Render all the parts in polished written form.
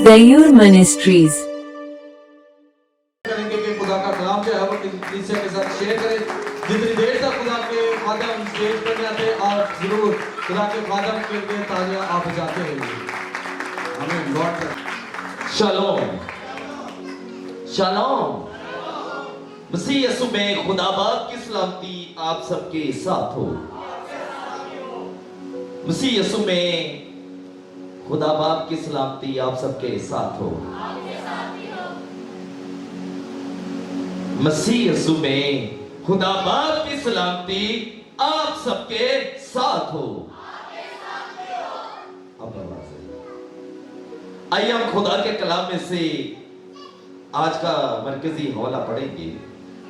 दयूर ministries. करेंगे कि खुदा का कलाम जो है वो किसी के साथ शेयर करें। जितनी देर तक खुदा के खादम स्टेज पर नहीं आते, आप जरूर खुदा के खादम के लिए तालियां आप बजाते रहिए। आमीन। गॉड शालोम शालोम। मसीह यीशु में खुदा बाप की सलामती आप सबके साथ हो। मसीह यीशु में खुदा बाप की सलामती आप सबके साथ हो। मसीह यीशु में खुदा बाप की सलामती आप सबके साथ हो। अब आवाज है। आइए हम खुदा के कलाम में से आज का मरकजी हवाला पढ़ेंगे,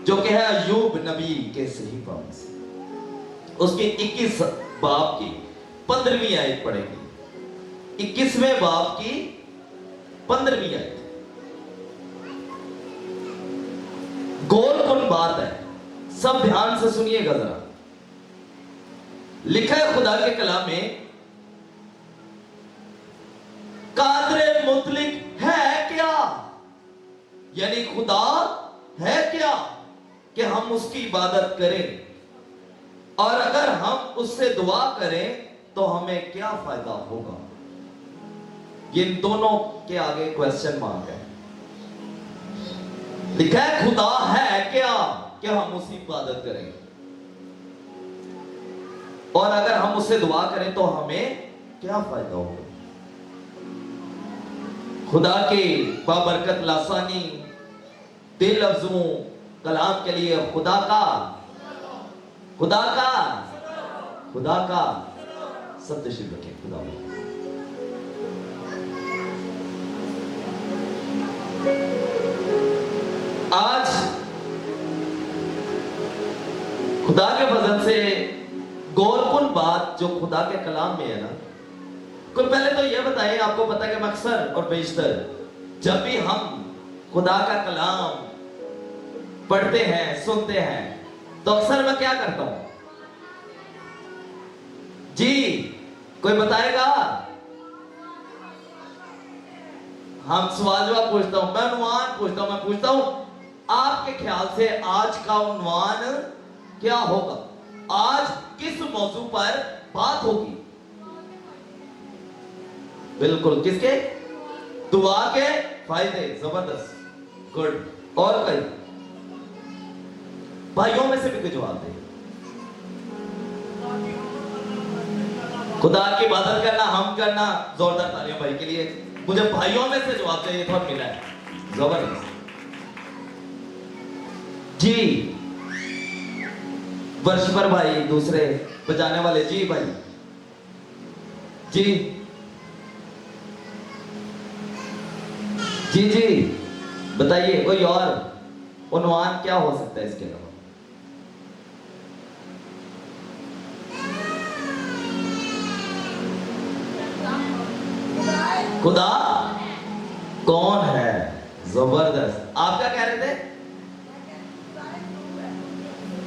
जो कि है अय्यूब नबी के सहीफा में से उसके 21 बाब की 15वीं आयत पढ़ेंगे। 21वें बाब की 15वीं आयत। गौरकुन बात है, सब ध्यान से सुनिएगा जरा। लिखा है खुदा के कलाम में, कादरे मुतलिक है क्या, यानी खुदा है क्या कि हम उसकी इबादत करें, और अगर हम उससे दुआ करें तो हमें क्या फायदा होगा। ये इन दोनों के आगे क्वेश्चन मार्क है। लिखा है खुदा है क्या कि हम उसकी इबादत करें, और अगर हम उससे दुआ करें तो हमें क्या फायदा होगा। खुदा के बाबरकत लासानी दिल लफ्जों कलाम के लिए खुदा का शब्द शुरू रखें। खुदा आज खुदा के वजन से गौरकुन बात जो खुदा के कलाम में है ना, कोई पहले तो यह बताएं, आपको पता है कि अक्सर और बेशतर जब भी हम खुदा का कलाम पढ़ते हैं सुनते हैं तो अक्सर मैं क्या करता हूं जी, कोई बताएगा? हम सवाल जवाब पूछता हूं, मैं उन्वान पूछता हूं, मैं पूछता हूं आपके ख्याल से आज का उन्वान क्या होगा, आज किस मौजू पर बात होगी? बिल्कुल किसके? दुआ के फायदे। जबरदस्त, गुड। और कोई भाइयों में से भी कोई जवाब दे। खुदा की इबादत करना, हम करना। जोरदार तालियां भाई के लिए। मुझे भाइयों में से जवाब चाहिए था, मिला है। जबरदस्त जी। वर्षपर भाई दूसरे बजाने वाले जी भाई जी जी जी बताइए। कोई और उन्वान क्या हो सकता है इसके अलावा? खुदा कौन है? जबरदस्त। आप क्या कह रहे थे?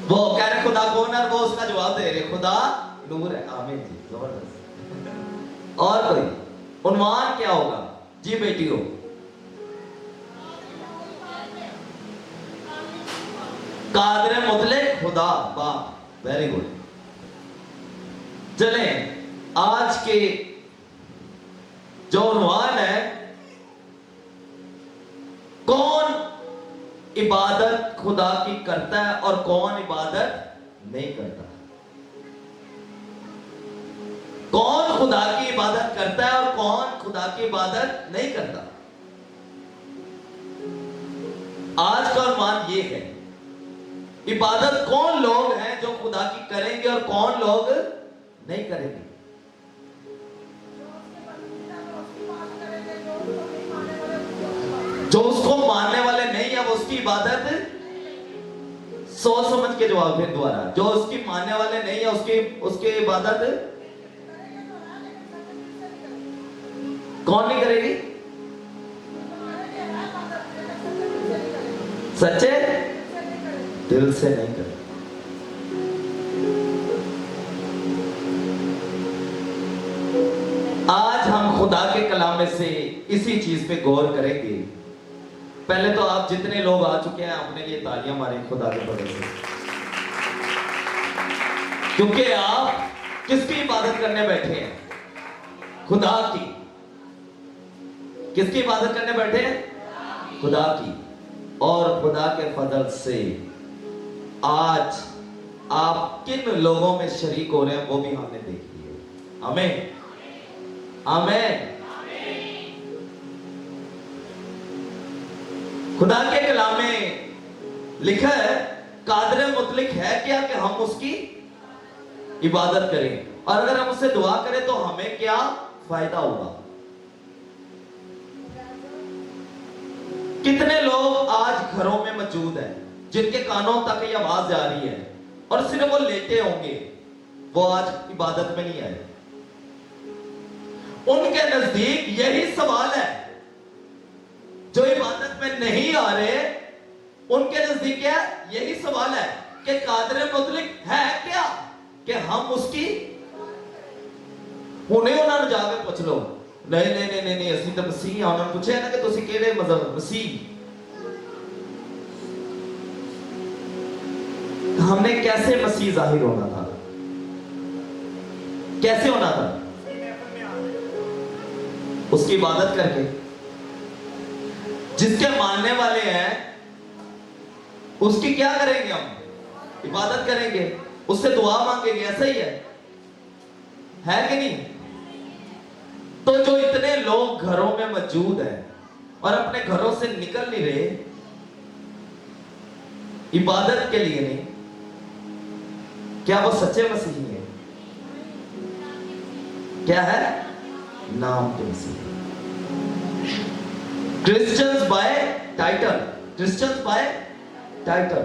वो कह रहे खुदा कौन है, वो उसका जवाब दे रहे खुदा नूर है। आमीन जी, जबरदस्त। और कोई उन्वान क्या होगा जी बेटियों? कादर मुतलक खुदा। वाह, वेरी गुड। चले आज के जो उन्वान है, कौन इबादत खुदा की करता है और कौन इबादत नहीं करता। कौन खुदा की इबादत करता है और कौन खुदा की इबादत नहीं करता। आज का उन्वान ये है, इबादत कौन लोग हैं जो खुदा की करेंगे और कौन लोग नहीं करेंगे। जो उसको मानने वाले नहीं है वो उसकी इबादत, सोच समझ के जवाब फिर दोबारा। जो उसकी मानने वाले नहीं है उसकी इबादत कौन नहीं करेगी? सच्चे दिल से नहीं करेगी। आज हम खुदा के कलाम में से इसी चीज पे गौर करेंगे। पहले तो आप जितने लोग आ चुके हैं अपने लिए तालियां मारें खुदा के बदले से, क्योंकि आप किसकी इबादत करने बैठे हैं? खुदा की। किसकी इबादत करने बैठे हैं? खुदा की। और खुदा के फजल से आज आप किन लोगों में शरीक हो रहे हैं वो भी हमने देख लिया। आमीन, आमीन। खुदा के कलाम में लिखा है कादर मुतलिक है क्या कि हम उसकी इबादत करें, और अगर हम उससे दुआ करें तो हमें क्या फायदा होगा। कितने लोग आज घरों में मौजूद हैं जिनके कानों तक ये आवाज जा रही है और सिर्फ वो लेटे होंगे, वो आज इबादत में नहीं आए। उनके नजदीक यही सवाल है, जो इबादत में नहीं आ रहे उनके नजदीक क्या यही सवाल है कि कादर मुतलिक है क्या कि हम उसकी। हुणे उन्होंने जाके पूछ लो, नहीं नहीं नहीं नहीं, नहीं असि तो मसीह हाँ। उन्होंने पूछे ना कि तुसी केड़े मजहब मसीह। हमने कैसे मसीह जाहिर होना था? कैसे होना था? उसकी इबादत करके। जिसके मानने वाले हैं उसकी क्या करेंगे? हम इबादत करेंगे, उससे दुआ मांगेंगे, ऐसा ही है कि नहीं? तो जो इतने लोग घरों में मौजूद हैं और अपने घरों से निकल नहीं रहे इबादत के लिए नहीं, क्या वो सच्चे मसीही हैं? क्या है? नाम के मसीही। Christians by title, Christians by title.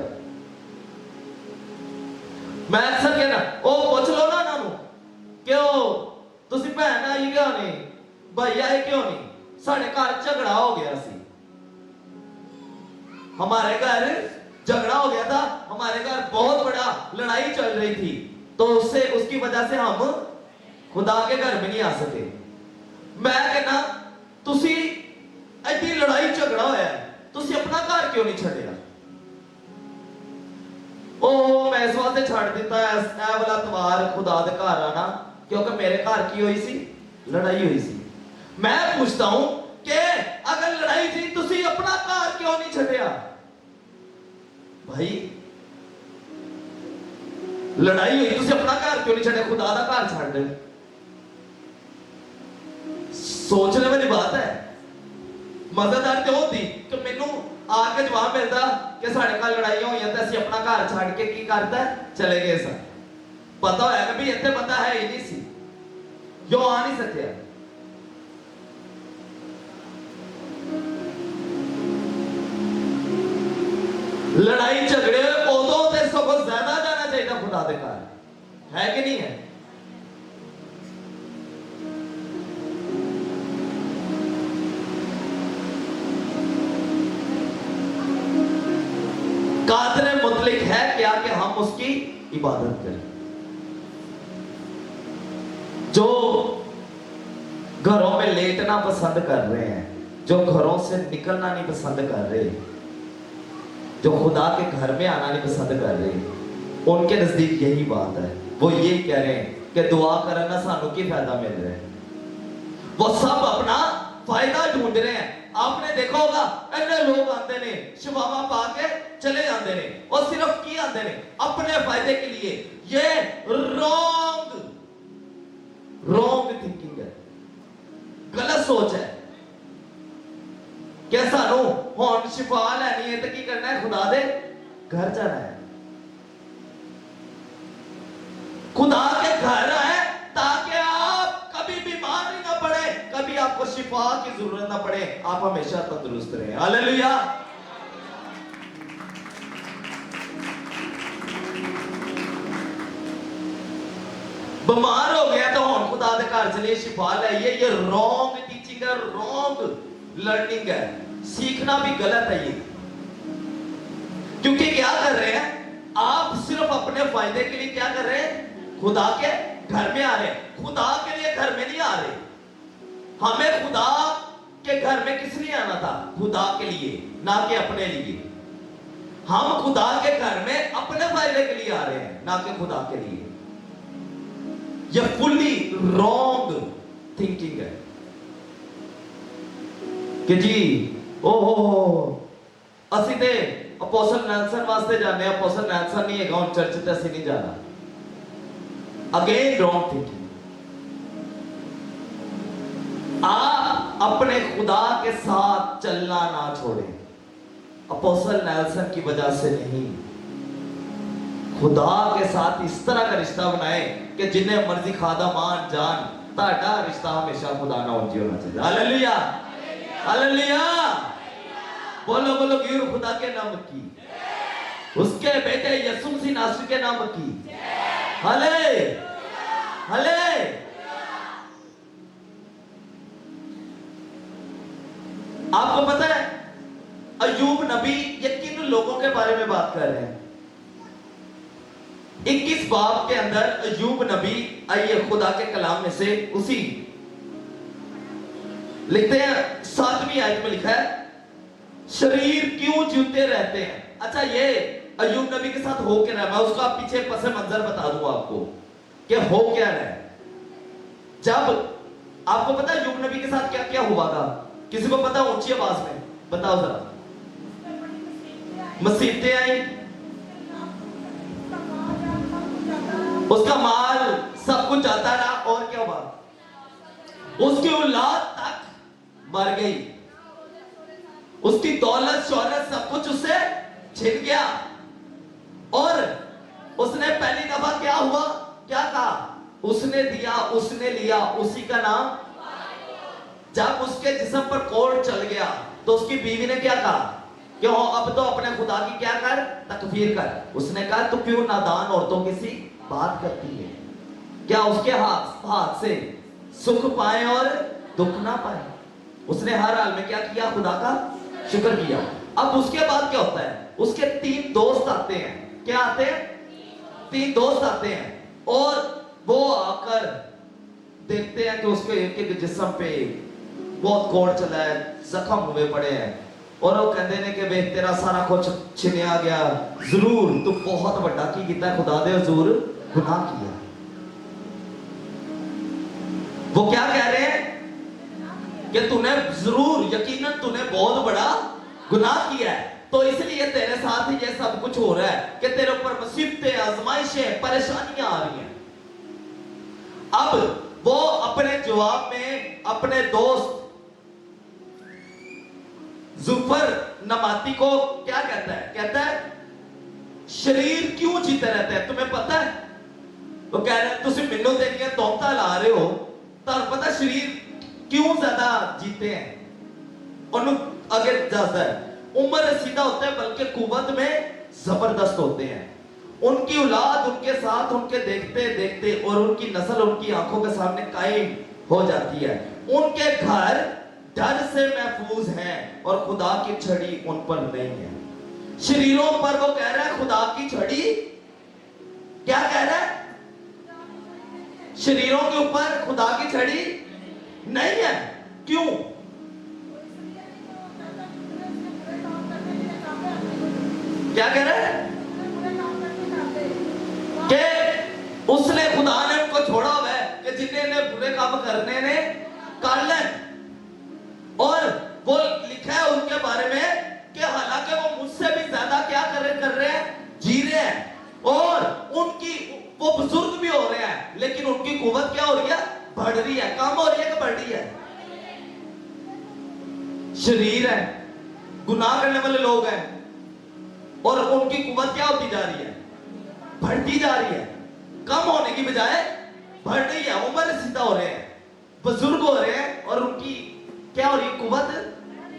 मैं अक्सर कहना ओ पूछ लो ना ना क्यों तुसी भैन आई क्यों नहीं, भाई आए क्यों नहीं? साढ़े घर झगड़ा हो गया सी, हमारे घर झगड़ा हो गया था, हमारे घर बहुत बड़ा लड़ाई चल रही थी, तो उससे उसकी वजह से हम खुदा के घर में नहीं आ सके। मैं कहना तुसी एडी लड़ाई झगड़ा होया तुसी अपना घर क्यों नहीं छड़िया? ओ मैं इस वास्ते छड़ दिता है ऐ वाला तवार खुदा दे घर आना, क्योंकि मेरे घर की हुई सी लड़ाई हुई सी। मैं पूछता हूं कि अगर लड़ाई थी तुसी अपना घर क्यों नहीं छड़िया? भाई लड़ाई हुई तुसी अपना घर क्यों नहीं छड़िया? खुदा दा घर छड़ दे। सोचने वाली बात है। मजेदार तो होती कि मैनू आके जवाब मिलता कि साढ़े घर लड़ाई हुई है तो असि अपना घर छड़ के की करता चले गए सन। पता होया कि भी इतने बंदा है ही नहीं सी, जो आ नहीं सकिया। लड़ाई झगड़े उदों ते सबको ज्यादा जाना चाहिए खुदा दे घर, है कि नहीं है? कादर मुतलिक है क्या कि हम उसकी इबादत करें। जो घरों में लेटना पसंद कर रहे हैं, जो घरों से निकलना नहीं पसंद कर रहे, जो खुदा के घर में आना नहीं पसंद कर रहे, उनके नजदीक यही बात है। वो ये कह रहे हैं कि दुआ करना सानू की फायदा मिल रहा है। वो सब अपना फायदा ढूंढ रहे हैं। आपने देखा होगा इतने लोग आते ने शिवामा पा के चले जाते ने, और सिर्फ की आते ने अपने फायदे के लिए। ये रॉन्ग थिंकिंग है, गलत सोच है। क्या सानू हुण शिफा लैनी है तो की करना है? खुदा दे घर जाना है। खुदा के घर आए ताकि आप कभी बीमार ना पड़े, कभी आपको शिफा की जरूरत ना पड़े, आप हमेशा तंदुरुस्त रहें। हालेलुया। बीमार हो गया तो हम खुदा के घर चलिए शिफा लाइए। ये रॉन्ग टीचिंग है, रॉन्ग लर्निंग है, सीखना भी गलत है ये। क्योंकि क्या कर रहे हैं आप? सिर्फ अपने फायदे के लिए क्या कर रहे हैं? खुदा के घर में आ रहे हैं, खुदा के लिए घर में नहीं आ रहे। हमें खुदा के घर में किस लिए आना था? खुदा के लिए, ना कि अपने लिए। हम खुदा के घर में अपने फायदे के लिए आ रहे हैं, ना कि खुदा के लिए। यह फुल्ली रॉन्ग थिंकिंग है कि जी ओहो ਅਸੀਂ ਤੇ ਅਪੋਸਲ ਨੈਲਸਨ ਵਾਸਤੇ ਜਾਂਦੇ ਆ, ਅਪੋਸਲ ਨੈਲਸਨ नहीं है ਹੁਣ चर्च ਤੇ ਅਸੀਂ नहीं जाना। Again wrong thinking. आप अपने खुदा के साथ चलना ना छोड़ें, अपोस्टल नेल्सन की वजह से नहीं। खुदा के साथ इस तरह का रिश्ता बनाए कि जिन्हें मर्जी खादा मान जान, ताड़ा रिश्ता हमेशा खुदा ना होना चाहिए। Hallelujah hallelujah. बोलो बोलो गिर खुदा के नाम की, उसके बेटे यीशु मसीह नासरी के नाम की। हले हले। आपको पता है अय्यूब नबी ये किन लोगों के बारे में बात कर रहे हैं? 21 बाब के अंदर अय्यूब नबी, आइए खुदा के कलाम में से उसी लिखते हैं 7वीं आयत में लिखा है, शरीर क्यों जूते रहते हैं। अच्छा ये अय्यूब नबी के साथ हो क्या रहा है, मैं उसका पीछे पस मंजर बता दूंगा आपको कि हो क्या रहा है। जब आपको पता है अय्यूब नबी के साथ क्या क्या हुआ था? किसी को पता? ऊंची आवाज में बताओ जरा। मुसीबतें आई, उसका माल सब कुछ जाता रहा, और क्या हुआ? उसकी औलाद तक मर गई, उसकी दौलत शौहरत सब कुछ उससे छिन गया। और उसने पहली दफा क्या हुआ, क्या कहा? उसने दिया, उसने लिया, उसी का नाम। जब उसके जिस्म पर कोढ़ चल गया तो उसकी बीवी ने क्या कहा? क्यों अब तो अपने खुदा की क्या कर, तकफीर कर। उसने कहा तू क्यों नादान औरतों की सी बात करती है? क्या उसके हाथ से सुख पाए और दुख ना पाए? उसने हर हाल में क्या किया? खुदा का शुक्र किया। अब उसके बाद क्या होता है? उसके 3 दोस्त आते हैं। क्या आते हैं? 3 दोस्त आते हैं और वो आकर देखते हैं कि उसके एक जिस्म पे बहुत कोड़ चला है, जख्म हुए पड़े हैं, और वो कहते हैं कि वे तेरा सारा कुछ छिनिया गया, जरूर तू बहुत बड़ा की कीता खुदा दे हुजूर गुनाह किया। वो क्या कह रहे हैं कि तूने जरूर यकीनन तूने बहुत बड़ा गुनाह किया है, तो इसलिए तेरे साथ ही ये सब कुछ हो रहा है कि तेरे ऊपर मुसीबतें, आजमाइशें, परेशानियां आ रही हैं। अब वो अपने जवाब में अपने दोस्त जुफर नमाती को क्या कहता है? कहता है शरीर क्यों जीते रहते हैं, तुम्हें पता है? वो कह रहे हैं तुम मैनू देखिए तोमता ला रहे हो, तो पता शरीर क्यों ज्यादा जीते हैं? और आगे जाता है उम्र सीधा होता है बल्कि कुव्वत में जबरदस्त होते हैं। उनकी औलाद उनके साथ उनके देखते देखते और उनकी नस्ल उनकी आंखों के सामने कायम हो जाती है। उनके घर डर से महफूज हैं और खुदा की छड़ी उन पर नहीं है। शरीरों पर वो कह रहा है खुदा की छड़ी, क्या कह रहा है? शरीरों के ऊपर खुदा की छड़ी नहीं है। क्यों? क्या कह रहा है? कि उसने खुदा ने उनको छोड़ा हुआ है कि जिन्हें बुरे काम करने ने कर ले। और वो लिखा है उनके बारे में कि हालांकि वो मुझसे भी ज्यादा क्या कर रहे हैं, जी रहे हैं, और उनकी वो बुजुर्ग भी हो रहे हैं, लेकिन उनकी कुव्वत क्या हो रही है? बढ़ रही है। कम हो रही है कि बढ़ रही है? शरीर है, गुनाह करने वाले लोग हैं, और उनकी कुव्वत क्या होती जा रही है? बढ़ती जा रही है। कम होने की बजाय बढ़ रही है। उम्र सीधा हो रहे हैं, बुजुर्ग हो रहे हैं, और उनकी क्या हो रही है? कुव्वत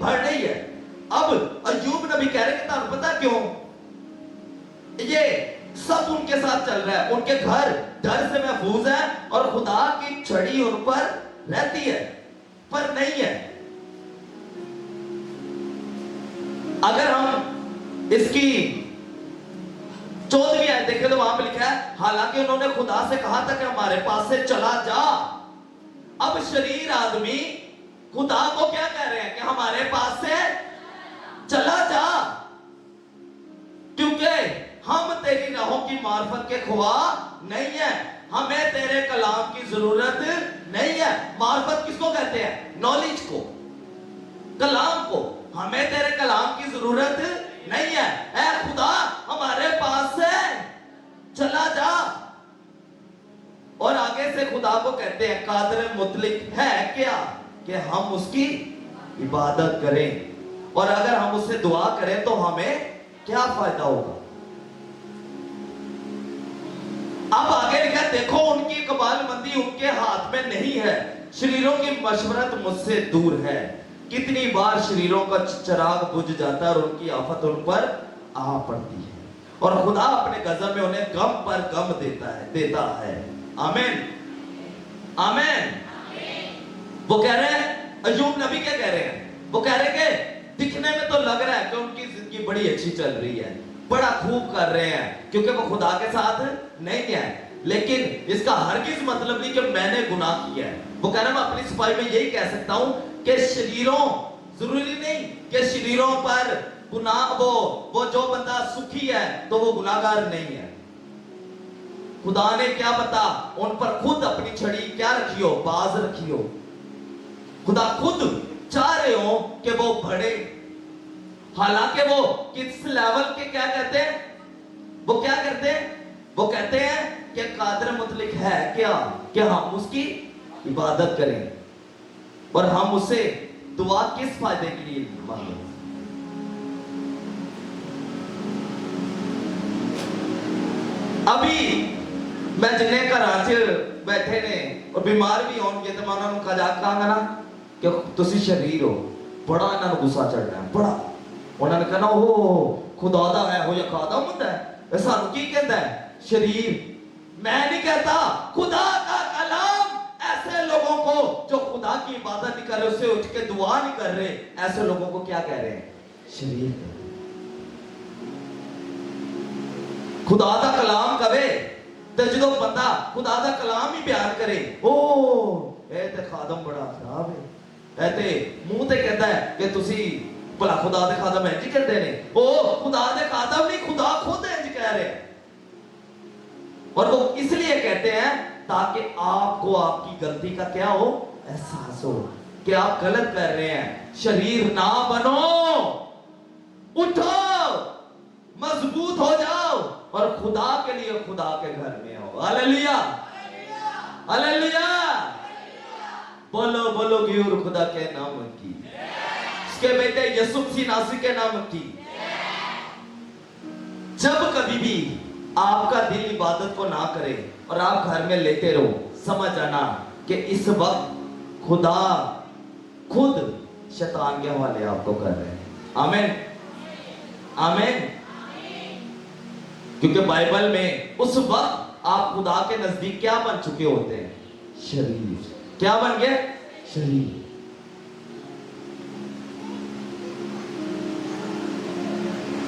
बढ़ रही है। अब अय्यूब नबी कह रहे हैं कि तुम पता क्यों? ये सब उनके साथ चल रहा है, उनके घर डर से महफूज है और खुदा की छड़ी उन पर रहती है, पर नहीं है। अगर हम इसकी 14वीं आयत देखें तो वहां पे लिखा है हालांकि उन्होंने खुदा से कहा था कि हमारे पास से चला जा। अब शरीर आदमी खुदा को क्या कह रहे हैं कि हमारे पास से चला जा, क्योंकि हम तेरी राहों की मार्फत के खुआ नहीं है, हमें तेरे कलाम की जरूरत नहीं है। मार्फत किसको कहते हैं? नॉलेज को, कलाम को। हमें तेरे कलाम की जरूरत नहीं है, ऐ खुदा हमारे पास से चला जा। और आगे से खुदा को कहते हैं कादर मुतलिक है क्या कि हम उसकी इबादत करें, और अगर हम उससे दुआ करें तो हमें क्या फायदा होगा। अब आगे लिखा, देखो उनकी कबालबंदी उनके हाथ में नहीं है, शरीरों की मशवरत मुझसे दूर है। कितनी बार शरीरों का चिराग बुझ जाता है और उनकी आफत उन पर आ पड़ती है, और खुदा अपने गजब में उन्हें गम पर गम देता है। आमीन आमीन। वो कह रहे हैं, अय्यूब नबी क्या कह रहे हैं? वो कह रहे हैं कि दिखने में तो लग रहा है कि उनकी जिंदगी बड़ी अच्छी चल रही है, बड़ा खूब कर रहे हैं, क्योंकि वो खुदा के साथ नहीं है, लेकिन इसका हरगिज मतलब नहीं कि मैंने गुनाह किया है। वो कह रहे हैं, मैं अपनी सफाई में यही कह सकता हूं कि शरीरों, जरूरी नहीं कि शरीरों पर गुनाह, वो जो बंदा सुखी है तो वो गुनाहगार नहीं है। खुदा ने क्या पता उन पर खुद अपनी छड़ी क्या रखी हो, बाज रखी हो। खुदा खुद चाह रहे हो कि वो बढ़े, हालांकि वो किस लेवल के क्या कहते हैं, वो क्या करते हैं, वो कहते हैं कि कादर मुतलिक है क्या कि हम उसकी इबादत करें, और हम उससे दुआ किस फायदे के लिए मांगे। अभी मैं जिन्हें घर च बैठे ने और बीमार भी होंगे तो मैं उन्होंने कहांगा ना कि तुसी शरीर हो, बड़ा इन्होंने गुस्सा चढ़ना है, बड़ा उन्होंने कहना ओ खुदा दा है हो या खादम हुंदा है, सानू की कहता है शरीर। मैं नहीं कहता, खुदा का कलाम ऐसे लोगों को जो खुदा की इबादत नहीं कर रहे, उससे उठ के दुआ नहीं कर रहे, ऐसे लोगों को क्या कह रहे हैं? शरीर। खुदा दा कलाम कवे तो जो बंदा खुदा दा कलाम ही बयान करे, ओ ए ते खादम बड़ा खराब है, ए ते मुंह ते कहता है कि तुसी भला खुदा दे खादम इंज कहते ने, ओ खुदा दे खादम नहीं, खुदा खुद इंज कह रहे हैं। और वो इसलिए कहते हैं ताकि आपको आपकी गलती का क्या हो, एहसास हो कि आप गलत कर रहे हैं। शरीर ना बनो, उठो, मजबूत हो जाओ और खुदा के लिए खुदा के घर में आओ। Hallelujah hallelujah. बोलो बोलो गियोर खुदा के नाम की, उसके बेटे यीशु मसीह नासरी के नाम की। जब कभी भी आपका दिल इबादत को ना करे और आप घर में लेते रहो, समझ आना कि इस वक्त खुदा खुद शैतान के हवाले आपको कर रहे हैं। आमीन आमीन। क्योंकि बाइबल में उस वक्त आप खुदा के नजदीक क्या बन चुके होते हैं? शरीर। क्या बन गए? शरीर।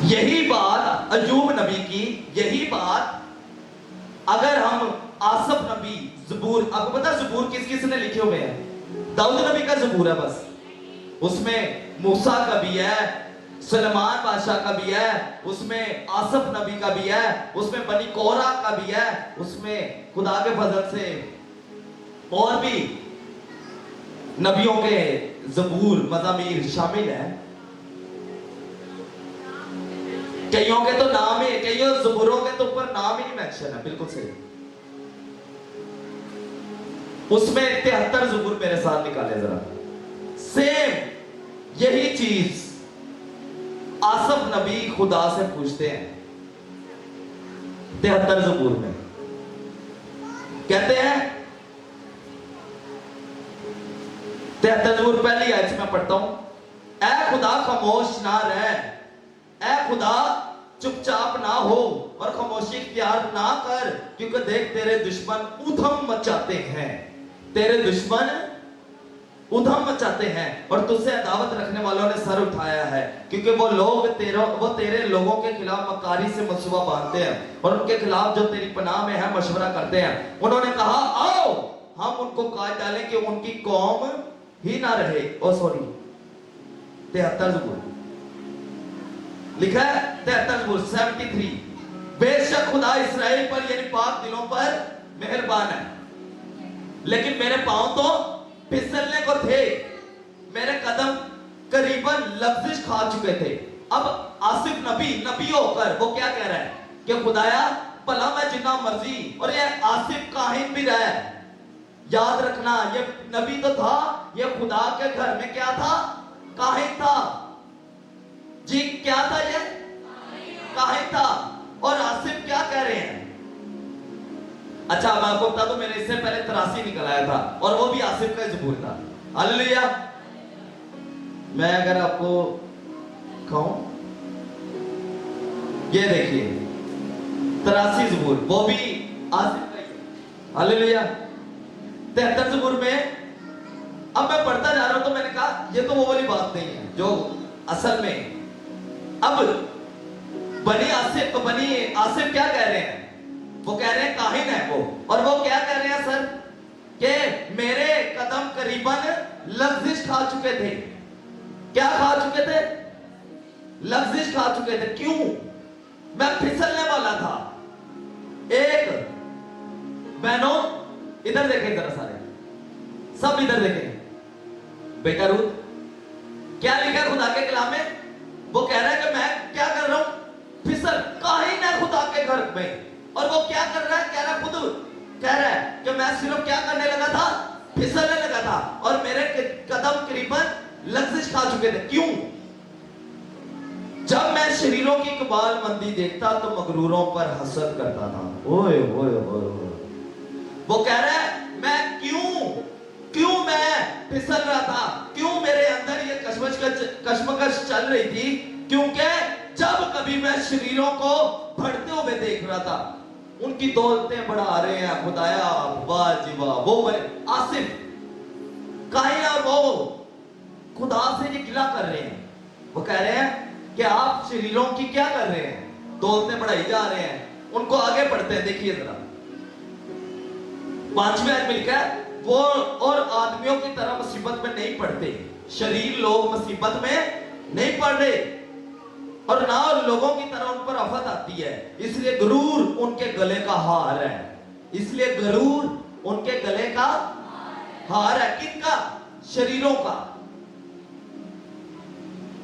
यही बात अय्यूब नबी की, यही बात अगर हम आसफ नबी ज़बूर, आपको पता ज़बूर किस किस ने लिखे हुए हैं? दाऊद नबी का ज़बूर है बस, उसमें मूसा का भी है, सलमान बादशाह का भी है, उसमें आसफ नबी का भी है, उसमें बनी कोरा का भी है, उसमें खुदा के फजल से और भी नबियों के ज़बूर मज़ामीर शामिल है। कईयों के तो नाम ही, कईयों ज़बूरों के तो ऊपर नाम ही नहीं मेंशन है। बिल्कुल सही। उसमें 73 ज़बूर मेरे साथ निकाले जरा। सेम यही चीज आसफ नबी खुदा से पूछते हैं 73 ज़बूर में, कहते हैं 73 ज़बूर पहली आयत में पढ़ता हूं, ऐ खुदा खामोश ना रह, ऐ खुदा चुपचाप ना हो और खामोशी इख्तियार ना कर, क्योंकि देख तेरे दुश्मन उधम मचाते हैं, तेरे दुश्मन उधम मचाते हैं और तुझसे अदावत रखने वालों ने सर उठाया है, क्योंकि वो तेरे लोगों के खिलाफ मकारी से मंसूबा बांधते हैं और उनके खिलाफ जो तेरी पनाह में है मशवरा करते हैं। उन्होंने कहा आओ हम उनको काट डालें कि उनकी कौम ही ना रहे। ओ सॉरी, 73 ज़बूर लिखा है, 73 ज़बूर 73। बेशक खुदा इस्राएल पर यानी पाक दिलों पर मेहरबान है, लेकिन मेरे पांव तो फिसलने को थे, मेरे कदम करीबन लफ्जिश खा चुके थे। अब आसिफ नबी होकर वो क्या कह रहा है कि खुदाया भला मैं जितना मर्जी, और ये आसिफ काहिन भी रहा है, याद रखना ये नबी तो था, ये खुदा के घर में क्या था, काहिन था जी। क्या था ये, काहिन था। और आसिफ क्या कह रहे हैं, अच्छा मैं आपको बता दूं, मैंने इससे पहले 83 निकल आया था और वो भी आसिफ का ज़बूर था। हालेलुया। मैं अगर आपको कहूं, ये देखिए 83 ज़बूर वो भी आसिफ का ही। हालेलुया। 73 ज़बूर में अब मैं पढ़ता जा रहा हूं तो मैंने कहा ये तो वो वाली बात नहीं है जो असल में। अब बनी आसिफ क्या कह रहे हैं, वो कह रहे हैं काहिन है वो, और वो क्या कह रहे हैं सर कि मेरे कदम करीबन लफ्जिश खा चुके थे। क्या खा चुके थे, लफ्जिश खा चुके थे। क्यों, मैं फिसलने वाला था। एक बहनों इधर देखें जरा, सारे सब इधर देखें। बेटा रूथ, क्या लिखा है खुदा के कलाम में, वो कह रहा है कि मैं क्या कर रहा हूं, फिसल, काहिन है खुदा के घर में। और वो क्या कर रहा है, कह रहा है, खुद कह रहा है कि मैं सिर्फ क्या करने लगा था, फिसलने लगा था, और मेरे कदम करीबन लफ्जिश खा चुके थे। क्यों, जब मैं शरीरों की कबालबंदी देखता तो मगरूरों पर हसद करता था। ओए ओए ओए, वो कह रहा है मैं क्यों मैं फिसल रहा था, क्यों मेरे अंदर ये कश्मकश चल रही थी, क्योंकि जब कभी मैं शरीरों को बढ़ते हुए देख रहा था, उनकी दौलतें बढ़ा रहे हैं, खुदाया वाह जी वाह, वो आसिफ काहिन और वो खुदा से ये गिला कर रहे हैं। वो कह रहे हैं कि आप शरीरों की क्या कर रहे हैं, दौलतें बढ़ाई जा रहे हैं। उनको आगे बढ़ते हैं, देखिए जरा 5वें आयत में लिखा है, वो और आदमियों की तरह मुसीबत में नहीं पड़ते, शरीर लोग मुसीबत में नहीं पड़ रहे, और ना लोगों की तरह उन पर आफत आती है, इसलिए गरूर उनके गले का हार है। इसलिए गरूर उनके गले का हार है। किनका, शरीरों का।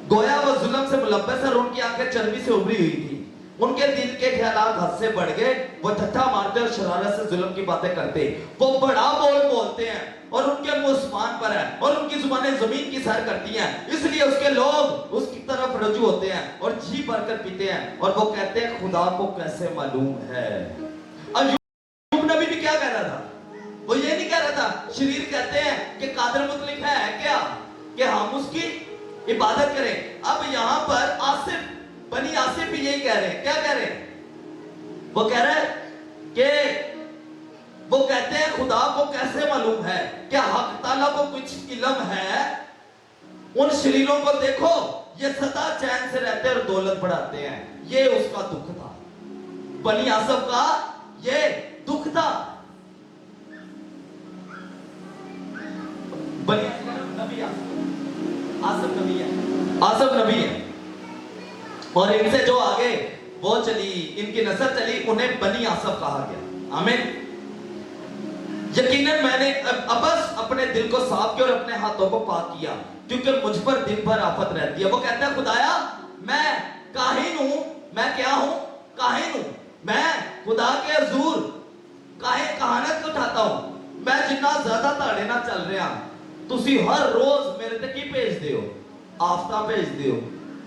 गोया वो जुल्म से मुलब्बस और उनकी आंखें चर्बी से उभरी हुई थी, उनके दिल के ख्यालात हद से बढ़ गए, वो ठट्ठा मारते और शरारत से जुल्म की बातें करते, वो बड़ा बोल बोलते हैं और उनके मुंह आसमान पर है और उनकी जुबानें जमीन की सैर करती हैं, इसलिए उसके लोग उसकी तरफ रजू होते हैं और जी भरकर पीते हैं, और वो कहते हैं खुदा को कैसे मालूम है। अय्यूब नबी भी क्या कह रहा था, वो ये नहीं कह रहा था, शरीर कहते हैं कि कादर मुतलिक है क्या कि हम उसकी इबादत करें। अब यहां पर आसिफ, बनी आसिफ भी यही कह रहे हैं। क्या कह रहे हैं, वो कह रहे हैं कि वो कहते हैं खुदा को कैसे मालूम है, क्या हक ताला को कुछ इल्म है। उन शरीरों को देखो, ये सदा चैन से रहते और दौलत बढ़ाते हैं। ये उसका दुख था, बनी आसिफ का ये दुख था। बनी नबी आसिफ नबी है, आसिफ नबी है, और इनसे जो आगे वो चली, इनकी नस्ल चली, उन्हें बनी आसिफ कहा गया। आमीन। यकीनन मैंने अब बस अपने दिल को साफ किया और अपने हाथों को पाक किया, क्योंकि मुझ पर दिन भर आफत रहती है। वो कहता है खुदाया मैं काहिन हूं, मैं क्या हूं, काहिन हूं, मैं खुदा के हजूर कहानत को उठाता हूं। मैं जितना ज्यादा ताड़े ना चल रहा, तुसी हर रोज मेरे ते की भेज दियो, आफ्ता भेज दियो,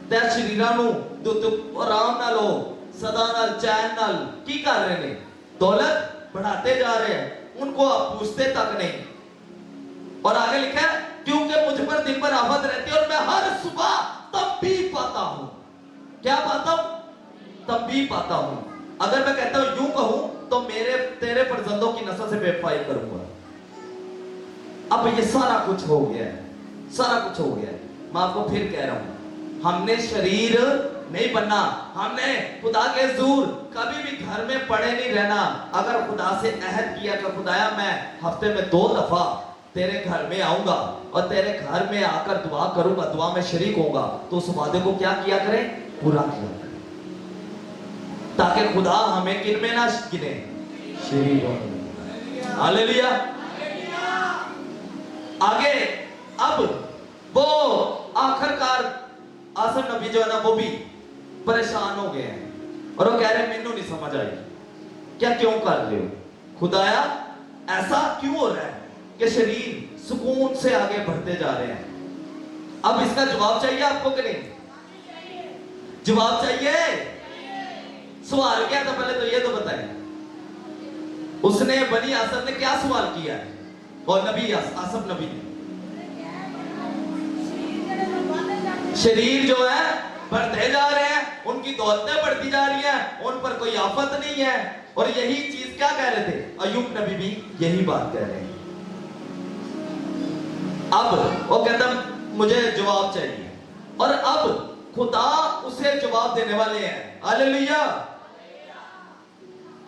ते शरीरां नू दुख आराम नाल हो, सदा नाल चैन नाल की कर रहे ने, दौलत बढ़ाते जा रहे हैं, उनको आप पूछते तक नहीं। और आगे लिखा है क्योंकि मुझ पर दिन भर आफत रहती है और मैं हर सुबह तब भी पाता हूं। क्या पाता हूं, तब भी पाता हूं। अगर मैं कहता हूं यूं कहूं तो मेरे तेरे फर्जंदों की नस्ल से बेवफाई करूंगा। अब ये सारा कुछ हो गया है, सारा कुछ हो गया है। मैं आपको फिर कह रहा हूं, हमने शरीर नहीं बनना, हमने खुदा के हुजूर कभी भी घर में पड़े नहीं रहना। अगर खुदा से अहद किया कि खुदाया मैं हफ्ते में 2 दफा तेरे घर में आऊंगा और तेरे घर में आकर दुआ करूंगा, दुआ में शरीक होऊंगा, तो उस वादे को क्या किया करें? पूरा किया करें, ताकि खुदा हमें किन में ना गिने, शरीक हो। हालेलुया। आगे अब वो आखिरकार आसम नबी जो है ना, वो भी परेशान हो गए हैं और वो कह रहे हैं मैनू नहीं समझ आई, क्या क्यों कर रहे हो खुदाया, ऐसा क्यों हो रहा है कि शरीर सुकून से आगे बढ़ते जा रहे हैं? अब इसका जवाब चाहिए आपको कि नहीं? जवाब चाहिए? सवाल क्या था पहले तो ये तो बताइए। उसने बनी आसम ने क्या सवाल किया है? और नबी आसम नबी ने शरीर जो है बढ़ते जा रहे हैं, उनकी दौलतें बढ़ती जा रही हैं, उन पर कोई आफत नहीं है, और यही चीज क्या कह रहे थे? अय्यूब नबी भी यही बात कह रहे हैं। अब वो कहता मुझे जवाब चाहिए, और अब खुदा उसे जवाब देने वाले हैं। हालेलुया।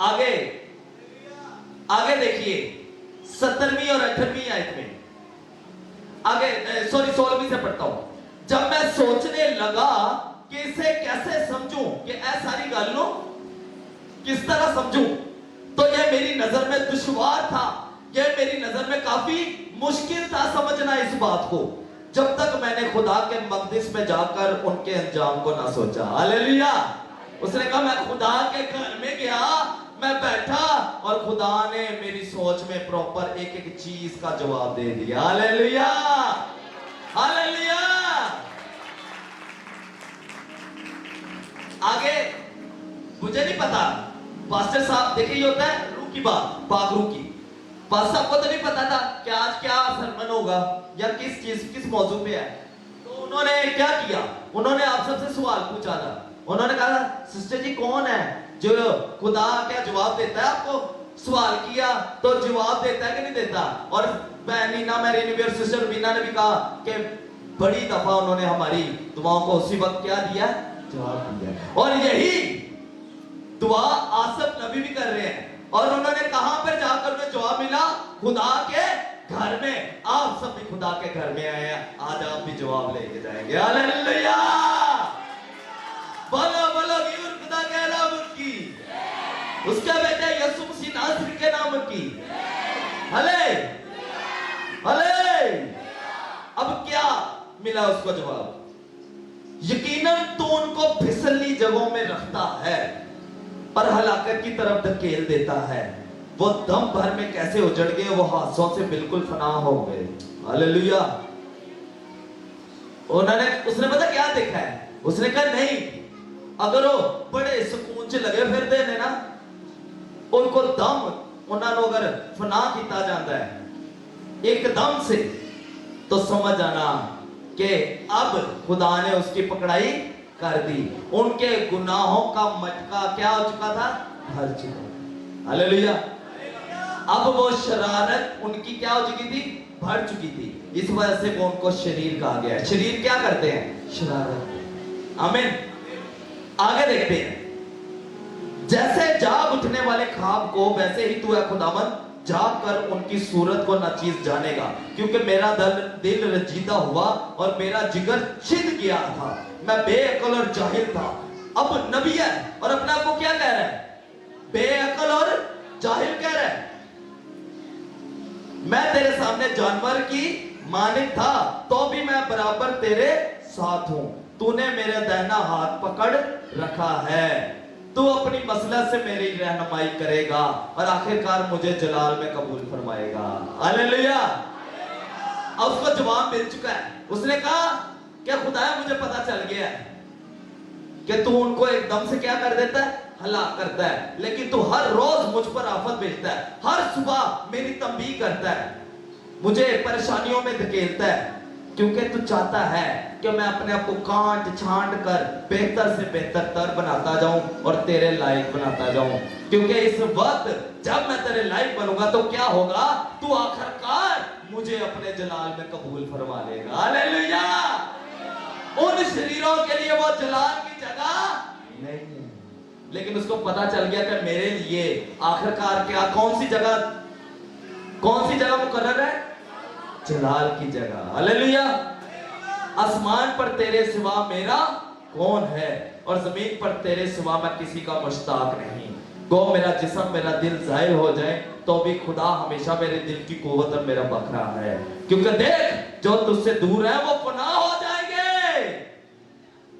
आगे आगे देखिए 17वीं और 18वीं आयत में, आगे 16वीं से पढ़ता हूं। जब मैं सोचने लगा कि इसे कैसे समझूं, कि ऐ सारी गलों किस तरह समझूं, तो यह मेरी नजर में दुश्वार था, यह मेरी नजर में काफी मुश्किल था समझना इस बात को, जब तक मैंने खुदा के मकदिस में जाकर उनके अंजाम को ना सोचा। हालेलुया। उसने कहा मैं खुदा के घर में गया, मैं बैठा और खुदा ने मेरी सोच में प्रॉपर एक एक चीज का जवाब दे दिया। Hallelujah, hallelujah. आगे मुझे नहीं पता, पास्टर साहब देखिए ये होता है रूह की बात, पाक रूह की। पास्टर साहब को तो नहीं पता था कि आज क्या सरमन होगा या किस चीज किस मौजू पे है, तो उन्होंने क्या किया, उन्होंने आप सबसे सवाल पूछा था। उन्होंने कहा सिस्टर जी कौन है जो खुदा क्या जवाब देता है? आपको सवाल किया तो जवाब देता है कि नहीं देता? और बहन नीना मेरी और सिस्टर बीना ने भी कहा कि बड़ी दफा उन्होंने हमारी दुआओं को उसी वक्त क्या दिया? जवाब दिया। और यही दुआ आसफ नबी भी कर रहे हैं, और उन्होंने कहां पर जाकर उन्हें जवाब मिला? खुदा के घर में। आप सब भी खुदा के घर में आए हैं, आज आप भी जवाब लेके जाएंगे। हालेलुया, बोलो बोलो खुदा के नाम की, उसके बेटे यीशु मसीह नासरी के नाम की। हले हले। अब क्या मिला उसको जवाब? यकीनन तो उनको फिसली जगहों में रखता है और हलाकत की तरफ धकेल देता है। वो दम भर में कैसे उजड़ गए, वो हादसों से बिल्कुल फना हो गए। हालेलुया। उसने पता क्या देखा है? उसने कहा नहीं, अगर वो बड़े सुकून से लगे फिरते ने ना, उनको दम उन्होंने अगर फना किया जाता है एकदम से, तो समझ आना कि अब खुदा ने उसकी पकड़ाई कर दी। उनके गुनाहों का मटका क्या हो चुका था? भर चुका। हालेलुया। अब वो शरारत उनकी क्या हो चुकी थी? भर चुकी थी। इस वजह से वो उनको शरीर कहा गया। शरीर क्या करते हैं? शरारत। आमीन। आगे देखते हैं। जैसे जाग उठने वाले ख्वाब को, वैसे ही तू है खुदावंद, जाग कर उनकी सूरत को नाचीज जानेगा, क्योंकि मेरा दिल रंजीदा हुआ और मेरा जिगर छिद गया था। मैं बेअकल और जाहिल था। अब नबी है और अपने आप को क्या कह रहा है? बेअकल और जाहिल कह रहा है। मैं तेरे सामने जानवर की मानिक था, तो भी मैं बराबर तेरे साथ हूं। तूने मेरा दाहिना हाथ पकड़ रखा है। तू अपनी मसलहत से मेरी रहनुमाई करेगा और आखिरकार मुझे जलाल में कबूल फरमाएगा। हालेलुया। अब उसको जवाब मिल चुका है। उसने कहा क्या खुदाया मुझे पता चल गया है कि तू उनको एकदम से क्या कर देता है? हलाक करता है, लेकिन तू हर रोज मुझ पर आफत भेजता है, हर सुबह मेरी तंबीह करता है, मुझे परेशानियों में धकेलता है, क्योंकि तू चाहता है कि मैं अपने आप को काट छांट कर बेहतर से बेहतर तर बनाता जाऊं और तेरे लायक बनाता जाऊं। क्योंकि इस वक्त जब मैं तेरे लायक बनूंगा तो क्या होगा? तू आखिरकार मुझे अपने जलाल में कबूल फरमा लेगा। हालेलुया। उन शरीरों के लिए वो जलाल की जगह नहीं है, लेकिन उसको पता चल गया कि मेरे लिए आखिरकार क्या कौन सी जगह मुकर्रर है? जलाल की जगह। हालेलुया। आसमान पर तेरे सिवा मेरा कौन है, और जमीन पर तेरे सिवा मैं किसी का मुश्ताक नहीं। गो मेरा जिस्म मेरा दिल ज़ाहिर हो जाए तो भी खुदा हमेशा मेरे दिल की कुव्वत और मेरा बकरा है। क्योंकि देख, जो तुझसे दूर है वो फना हो जाएंगे।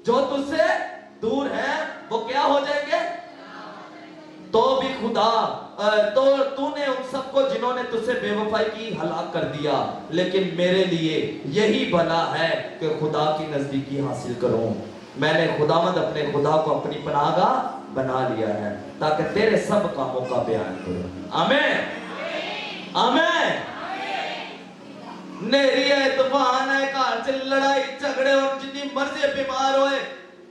जो तुझसे दूर है वो क्या हो जाएंगे? तो भी खुदा, तो तूने उन सबको जिन्होंने तुझसे बेवफाई की हलाक कर दिया, लेकिन मेरे लिए यही भला है कि खुदा की नजदीकी हासिल करूं। मैंने खुदावंद अपने खुदा को अपनी पनाहगाह बना लिया है ताकि तेरे सब कामों का बयान करूं। आमीन आमीन। नेरी है, तूफान है, घर से लड़ाई झगड़े और जितनी मर्जी बीमार होए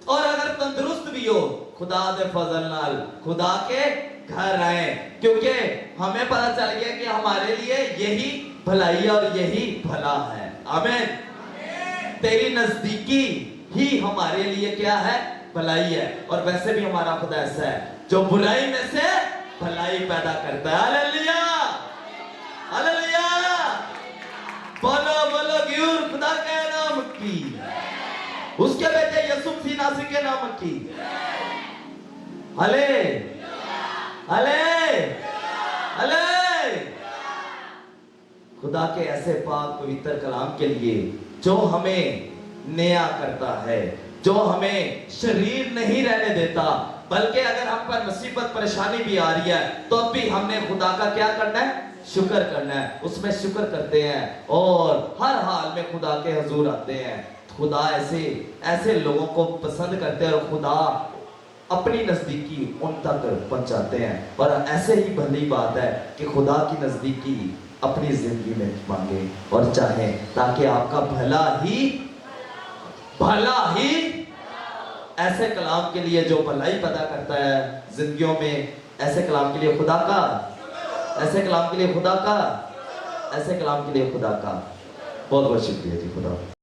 और अगर तंदुरुस्त भी हो, खुदा दे फजल नाल खुदा के घर आए, क्योंकि हमें पता चल गया कि हमारे लिए यही भलाई और यही भला है। आमीन। तेरी नजदीकी ही हमारे लिए क्या है? भलाई है। और वैसे भी हमारा खुदा ऐसा है जो बुराई में से भलाई पैदा करता है। Hallelujah hallelujah. बोलो बोलो गियूर खुदा के नाम की, उसके बेटे यीशु मसीह नासरी के नाम की। हले हले हले। खुदा के ऐसे पाक पवित्र कलाम के लिए जो हमें नया करता है, जो हमें शरीर नहीं रहने देता, बल्कि अगर हम पर मुसीबत परेशानी भी आ रही है तो अब भी हमने खुदा का क्या करना है? शुक्र करना है। उसमें शुक्र करते हैं और हर हाल में खुदा के हुजूर आते हैं। खुदा ऐसे ऐसे लोगों को पसंद करते हैं और खुदा अपनी नजदीकी उन तक पहुंचाते हैं। और ऐसे ही भली बात है कि खुदा की नजदीकी अपनी जिंदगी में मांगे और चाहे, ताकि आपका भला ही ऐसे कलाम के लिए जो भलाई पैदा करता है जिंदगियों में, ऐसे कलाम के लिए खुदा का, ऐसे कलाम के लिए खुदा का, ऐसे कलाम के लिए खुदा का बहुत बहुत शुक्रिया जी। खुदा।